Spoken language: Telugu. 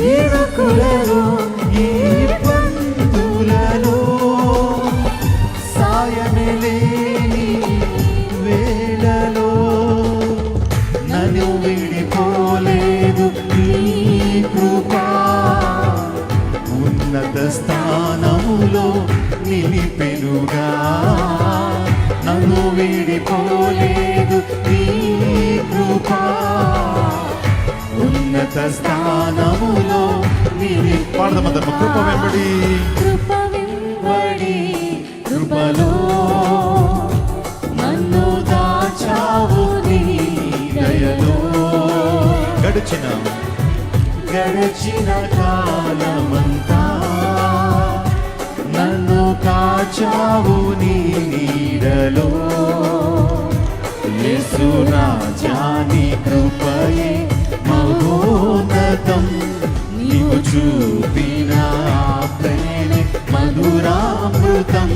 ఇరుకులలో ఇబ్బందులలో సాయమే లేని వేళలో నన్ను విడిపోలేదు నీ కృపా ఉన్నత స్థానములో నిలిపెనుగా నన్ను విడిపోలేదు నీ కృపా ఉన్నత స్థానములో పాడదామందరూ కృప వెంబడి కృపలో నన్ను దాచావు నీ దయలో గడిచిన కాలమంతా నన్ను కాచావు నీ నీడలో యేసు రాజా నీ కృపయే మహోన్నతం నీవు చూపిన ప్రేమే మధురామృతం